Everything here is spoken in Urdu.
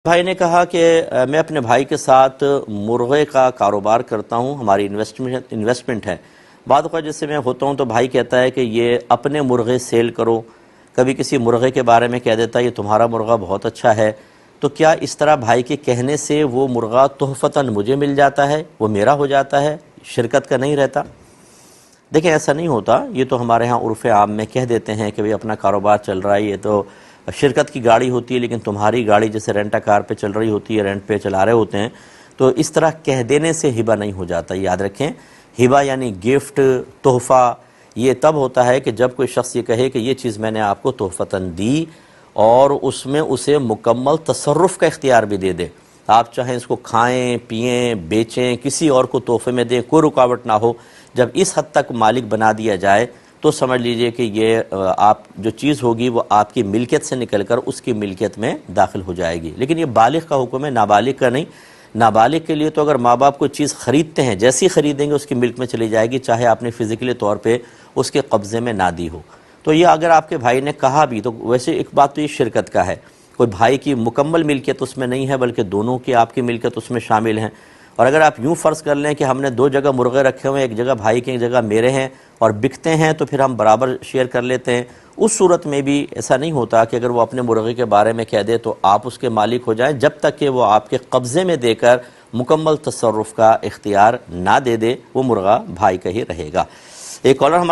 بھائی نے کہا کہ میں اپنے بھائی کے ساتھ مرغے کا کاروبار کرتا ہوں، ہماری انویسٹمنٹ ہے۔ بعض اوقات جیسے میں ہوتا ہوں تو بھائی کہتا ہے کہ یہ اپنے مرغے سیل کرو، کبھی کسی مرغے کے بارے میں کہہ دیتا ہے یہ تمہارا مرغہ بہت اچھا ہے، تو کیا اس طرح بھائی کے کہنے سے وہ مرغہ تحفتاً مجھے مل جاتا ہے، وہ میرا ہو جاتا ہے، شرکت کا نہیں رہتا؟ دیکھیں ایسا نہیں ہوتا، یہ تو ہمارے ہاں عرف عام میں کہہ دیتے ہیں کہ بھئی اپنا کاروبار چل رہا ہے، یہ تو شرکت کی گاڑی ہوتی ہے لیکن تمہاری گاڑی جیسے رینٹا کار پہ چل رہی ہوتی ہے، رینٹ پہ چلا رہے ہوتے ہیں، تو اس طرح کہہ دینے سے ہبہ نہیں ہو جاتا۔ یاد رکھیں، ہبہ یعنی گفٹ، تحفہ، یہ تب ہوتا ہے کہ جب کوئی شخص یہ کہے کہ یہ چیز میں نے آپ کو تحفتاً دی اور اس میں اسے مکمل تصرف کا اختیار بھی دے دے۔ آپ چاہیں اس کو کھائیں، پئیں، بیچیں، کسی اور کو تحفے میں دیں، کوئی رکاوٹ نہ ہو۔ جب اس حد تک مالک بنا دیا جائے تو سمجھ لیجئے کہ یہ آپ جو چیز ہوگی وہ آپ کی ملکیت سے نکل کر اس کی ملکیت میں داخل ہو جائے گی۔ لیکن یہ بالغ کا حکم ہے، نابالغ کا نہیں۔ نابالغ کے لیے تو اگر ماں باپ کوئی چیز خریدتے ہیں، جیسی خریدیں گے اس کی ملک میں چلی جائے گی، چاہے آپ نے فزیکلی طور پہ اس کے قبضے میں نہ دی ہو۔ تو یہ اگر آپ کے بھائی نے کہا بھی تو ویسے ایک بات تو یہ شرکت کا ہے، کوئی بھائی کی مکمل ملکیت اس میں نہیں ہے بلکہ دونوں کی آپ کی ملکیت اس میں شامل ہیں۔ اور اگر آپ یوں فرض کر لیں کہ ہم نے دو جگہ مرغے رکھے ہوئے ہیں، ایک جگہ بھائی کے ایک جگہ میرے ہیں اور بکتے ہیں تو پھر ہم برابر شیئر کر لیتے ہیں، اس صورت میں بھی ایسا نہیں ہوتا کہ اگر وہ اپنے مرغے کے بارے میں کہہ دے تو آپ اس کے مالک ہو جائیں، جب تک کہ وہ آپ کے قبضے میں دے کر مکمل تصرف کا اختیار نہ دے دے، وہ مرغہ بھائی کا ہی رہے گا۔ ایک کالر ہمارے